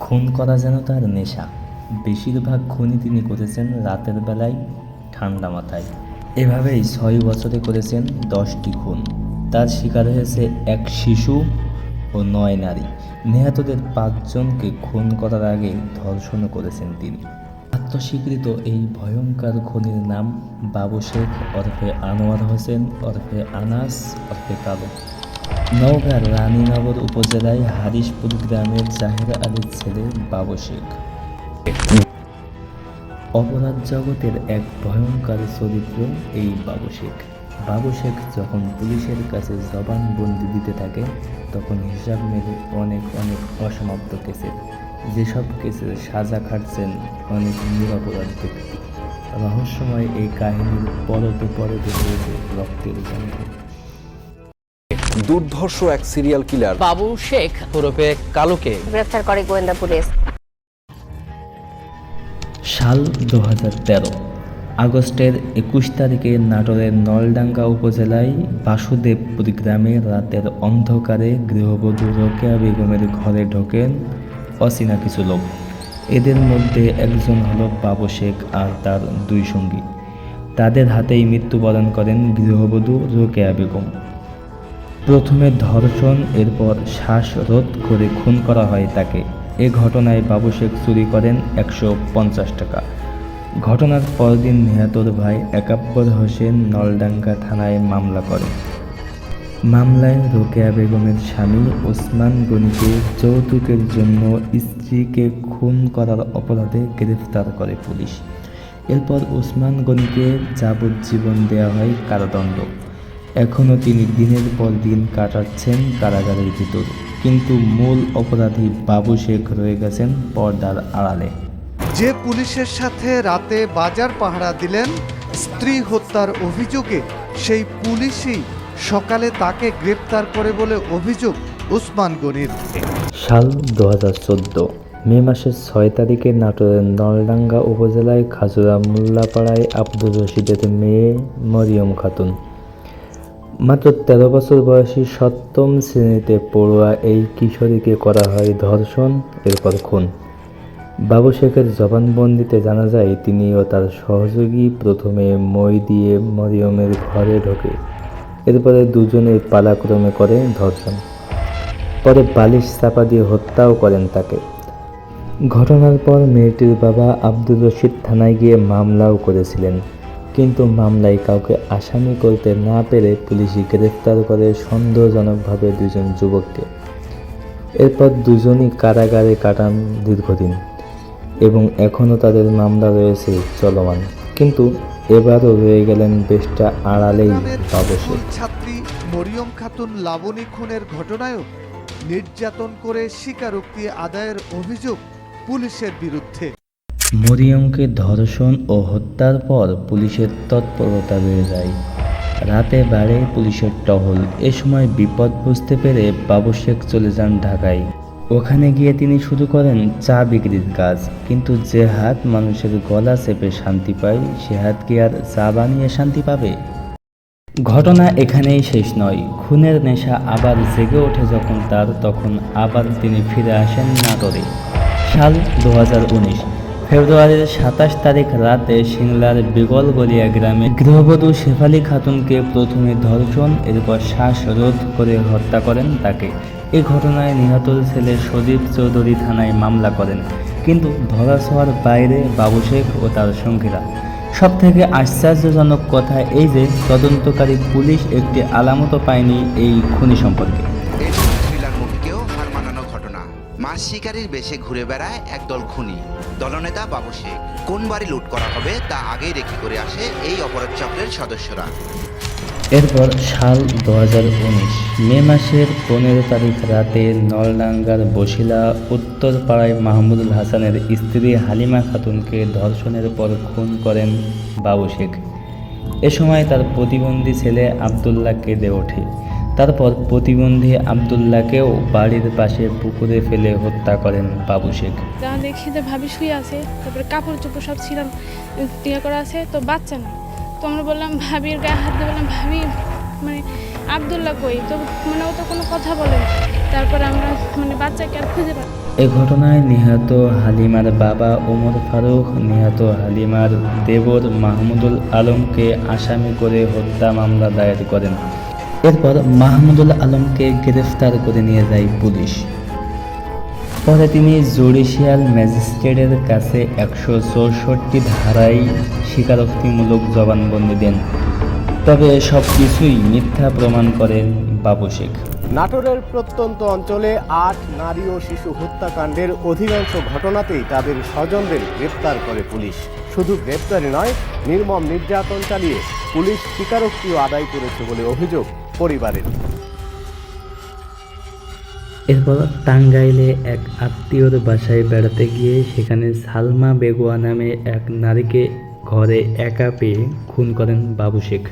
খুন করা যেন তার নেশা। বেশিরভাগ খুনই তিনি করেছেন রাতের বেলায়, ঠান্ডা মাথায়। এভাবেই 6 বছরে করেছেন 10টি খুন। তার শিকার হয়েছে এক শিশু ও 9 নারী। নিহতদের 5জনকে খুন করার আগে ধর্ষণও করেছেন তিনি। আত্মস্বীকৃত এই ভয়ঙ্কর খুনির নাম বাবু শেখ ওরফে আনোয়ার হোসেন ওরফে আনাস ওরফে কালো। নওগাঁর রানীনগর উপজেলায় হারিশপুর গ্রামের জাহের আলীর ছেলে বাবু শেখ। অপরাধ জগতের এক ভয়ঙ্কর চরিত্র এই বাবু শেখ। বাবু শেখ যখন পুলিশের কাছে জবানবন্দি দিতে থাকে তখন হিসাব মেলে অনেক অসমাপ্ত কেসের, যেসব কেসের সাজা খাটছেন অনেক নিরপরাধ ব্যক্তি। রহস্যময় এই কাহিনীর পরতে রয়েছে রক্তের গন্ধ। দুর্ধর্ষ এক সিরিয়াল কিলার বাবু শেখ ওরফে কালুকে গ্রেফতার করে গোয়েন্দা পুলিশ। সাল 2013 আগস্টের 21 তারিখে নাটোরের নলডাঙ্গা উপজেলায় বাসুদেবপুর গ্রামে রাতের অন্ধকারে গৃহবধূ রোকেয়া বেগমের ঘরে ঢোকেন অচেনা কিছু লোক। এদের মধ্যে একজন হলো বাবু শেখ আর তার 2 সঙ্গী। তাদের হাতেই মৃত্যুবরণ করেন গৃহবধূ রোকেয়া বেগম। প্রথমে ধর্ষণ, এরপর শ্বাসরোধ করে খুন করা হয় তাকে। এ ঘটনায় বাবু শেখ চুরি করেন 150 টাকা। ঘটনার পরদিন নিহতর ভাই একাব্বর হোসেন নলডাঙ্গা থানায় মামলা করেন। মামলায় রোকেয়া বেগমের স্বামী ওসমান গনিকে যৌতুকের জন্য স্ত্রীকে খুন করার অপরাধে গ্রেফতার করে পুলিশ। এরপর ওসমান গনিকে যাবজ্জীবন দেওয়া হয় কারাদণ্ড। এখনও তিনি দিনের পর দিন কাটাচ্ছেন কারাগারের ভিতর, কিন্তু মূল অপরাধী বাবু শেখ রয়ে গেছেন পর্দার আড়ালে। যে পুলিশের সাথে রাতে বাজার পাহারা দিলেন স্ত্রী হত্যার অভিযোগে, সেই পুলিশই সকালে তাকে গ্রেপ্তার করে বলে অভিযোগ ওসমান গনির। সাল 2014 মে মাসের 6 তারিখে নাটোরের নলডাঙ্গা উপজেলায় খাজুরা মোল্লাপাড়ায় আব্দুর রশিদের মেয়ে মরিয়ম খাতুন, মাত্র 13 বছর বয়সী 7ম শ্রেণীতে পড়ুয়া এই কিশোরীকে করা হয় ধর্ষণ, এরপর খুন। বাবু শেখের জবানবন্দিতে জানা যায় তিনি ও তার সহযোগী প্রথমে মই দিয়ে মরিয়মের ঘরে ঢোকে, এরপরে দুজনে পালাক্রমে করে ধর্ষণ, পরে বালিশ চাপা দিয়ে হত্যাও করেন তাকে। ঘটনার পর মেয়েটির বাবা আব্দুর রশিদ থানায় গিয়ে মামলাও করেছিলেন, কিন্তু মামলায় কাউকে আসামি করতে না পেরে পুলিশই গ্রেফতার করে সন্দেহজনকভাবে 2জন যুবককে। এরপর দুজনই কারাগারে কাটান দীর্ঘদিন এবং এখনও তাদের মামলা রয়েছে চলমান, কিন্তু এবারও রয়ে গেলেন বেশটা আড়ালেই বাবু শেখ। ছাত্রী মরিয়ম খাতুন লাবণী খুনের ঘটনায়ও নির্যাতন করে স্বীকারোক্তি আদায়ের অভিযোগ পুলিশের বিরুদ্ধে। মরিয়মকে ধর্ষণ ও হত্যার পর পুলিশের তৎপরতা বেড়ে যায়। রাতে বাড়ে পুলিশের টহল। এ সময় বিপদ বুঝতে পেরে বাবু শেখ চলে যান ঢাকায়। ওখানে গিয়ে তিনি শুরু করেন চা বিক্রির কাজ, কিন্তু যে হাত মানুষের গলা চেপে শান্তি পায় সে হাত কি আর চা বানিয়ে শান্তি পাবে? ঘটনা এখানেই শেষ নয়। খুনের নেশা আবার জেগে ওঠে যখন তখন আবার তিনি ফিরে আসেন নাটোরে। সাল 2019 ফেব্রুয়ারির 27 তারিখ রাতে সিংলার বেগলগলিয়া গ্রামে গৃহবধূ শেফালি খাতুনকে প্রথমে ধর্ষণ, এরপর শ্বাসরোধ করে হত্যা করেন তাকে। এ ঘটনায় নিহতর ছেলে সজীব চৌধুরী থানায় মামলা করেন, কিন্তু ধরাছোঁয়ার বাইরে বাবু শেখ ও তার সঙ্গীরা। সবথেকে আশ্চর্যজনক কথা এই যে তদন্তকারী পুলিশ একটি আলামতও পায়নি এই খুনি সম্পর্কে। থ্রিলার মুভিকেও হার মানানো ঘটনা। মাছ শিকারীর বেশে ঘুরে বেড়ায় একদল খুনি। দলনেতা বাবু শেখ কোন বাড়ি লুট করা হবে তা আগেই রেখে করে আসে এই অপরাধ চক্রের সদস্যরা। এরপর সাল 2019 মে মাসের 15 তারিখ রাতে নলডাঙ্গার বসিলা উত্তরপাড়ায় মাহমুদুল হাসানের স্ত্রী হালিমা খাতুনকে ধর্ষণের পর খুন করেন বাবু শেখ। এ সময় তার প্রতিবন্ধী ছেলে আবদুল্লাহ কেঁদে ওঠে। তারপর প্রতিবন্ধী আবদুল্লাহকেও বাড়ির পাশে পুকুরে ফেলে হত্যা করেন বাবু শেখ। যা দেখি যে ভাবি শুয়ে আছে, তারপরে কাপড় চোপড় সব ছিলাম ইয়ে করা আছে, তো বাচ্চা না। তো আমরা বললাম ভাবির গায়ে হাত দিয়ে বললাম ভাবি মানে আবদুল্লাহ কই, তো মানে ও তো কোনো কথা বলে। তারপরে আমরা মানে বাচ্চাকে আর খুঁজে পাই। এ ঘটনায় নিহত হালিমার বাবা ওমর ফারুক নিহত হালিমার দেবর মাহমুদুল আলমকে আসামি করে হত্যা মামলা দায়ের করেন। এরপর মাহমুদুল আলমকে গ্রেফতার করে নিয়ে যায় পুলিশ। পরে তিনি জুডিশিয়াল ম্যাজিস্ট্রেটের কাছে 164 ধারায় স্বীকারোক্তিমূলক জবানবন্দি দেন। তবে সব কিছুই মিথ্যা প্রমাণ করেন বাবু শেখ। নাটোরের প্রত্যন্ত অঞ্চলে 8 নারী ও শিশু হত্যাকাণ্ডের অধিকাংশ ঘটনাতেই তাদের স্বজনদের গ্রেপ্তার করে পুলিশ। শুধু গ্রেপ্তারি নয়, নির্মম নির্যাতন চালিয়ে পুলিশ স্বীকারোক্তিও আদায় করেছে বলে অভিযোগ পরিবারের। এরপর টাঙ্গাইলে এক আত্মীয়র বাসায় বেড়াতে গিয়ে সেখানে সালমা বেগোয়া নামে এক নারীকে ঘরে একা পেয়ে খুন করেন বাবু শেখ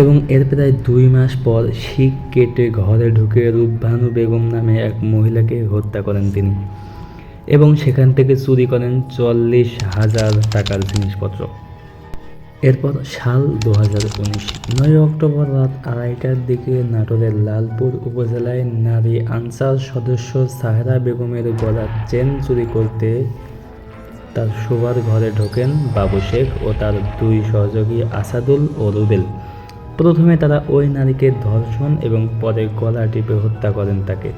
এবং এর প্রায় 2 মাস পর শিক কেটে ঘরে ঢুকে রূপভানু বেগম নামে এক মহিলাকে হত্যা করেন তিনি এবং সেখান থেকে চুরি করেন 40,000 টাকার জিনিসপত্র। এরপর সাল 2019 9 অক্টোবর রাত 2:30টার দিকে নাটোরের লালপুর উপজেলায় নারী আনসার সদস্য সাহেরা বেগমের গলার চেন চুরি করতে তার শোবার ঘরে ঢোকেন বাবু শেখ ও তার 2 সহযোগী আসাদুল ও রুবেল। প্রথমে তারা ওই নারীকে ধর্ষণ এবং পরে গলা টিপে হত্যা করেন তাকে।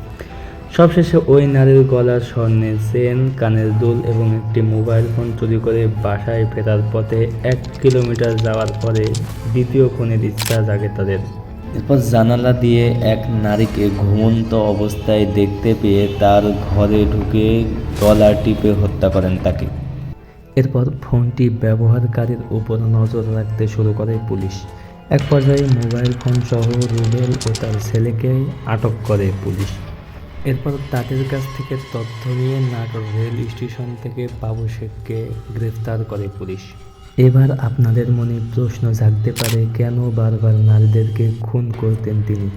সবশেষে ওই নারীর গলার স্বর্ণের চেন, কানের দুল এবং একটি মোবাইল ফোন চুরি করে বাসায় ফেরার পথে 1 কিলোমিটার যাওয়ার পরে দ্বিতীয় খুনের ইচ্ছা জাগে তাদের। এরপর জানালা দিয়ে এক নারীকে ঘুমন্ত অবস্থায় দেখতে পেয়ে তার ঘরে ঢুকে গলা টিপে হত্যা করেন তাকে। এরপর ফোনটি ব্যবহারকারীর উপর নজর রাখতে শুরু করে পুলিশ। এক পর্যায়ে মোবাইল ফোন সহ রুবেল ও তার ছেলেকে আটক করে পুলিশ। এরপর তাদের কাছ থেকে তথ্য নিয়ে নাটোর রেল স্টেশন থেকে বাবু শেখকে গ্রেফতার করে পুলিশ। এবার আপনাদের মনে প্রশ্ন জাগতে পারে, কেন বারবার নারীদেরকে খুন করতেন তিনি?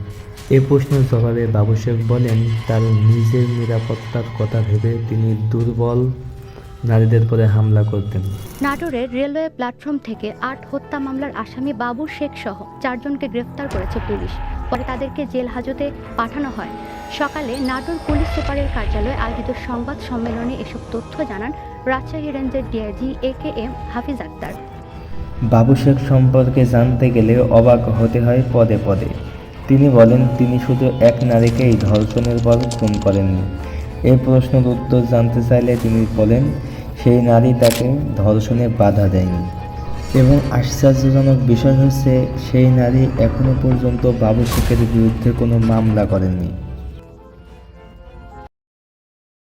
এ প্রশ্নের জবাবে বাবু শেখ বলেন, তার নিজের নিরাপত্তার কথা ভেবে তিনি দুর্বল নারীদের পরে হামলা করতেন। নাটোরের রেলওয়ে প্ল্যাটফর্ম থেকে 8 হত্যা মামলার আসামি বাবু শেখ সহ 4 জনকে গ্রেফতার করেছে পুলিশ। পরে তাদেরকে জেল হাজতে পাঠানো হয়। সকালে নাটোর পুলিশ সুপারের কার্যালয়ে আয়োজিত সংবাদ সম্মেলনে এসব তথ্য জানান রাজশাহী রেঞ্জের ডিআইজি AKM হাফিজ আক্তার। বাবু শেখ সম্পর্কে জানতে গেলে অবাক হতে হয় পদে পদে। তিনি বলেন, তিনি শুধু এক নারীকেই ধর্ষণের পর খুন করেননি। এই প্রশ্নের উত্তর জানতে চাইলে তিনি বলেন, সেই নারী তাকে ধর্ষণে বাধা দেয়নি এবং আশ্চর্যজনক বিষয় হচ্ছে সেই নারী এখনো পর্যন্ত বাবু শেখের বিরুদ্ধে কোনো মামলা করেননি।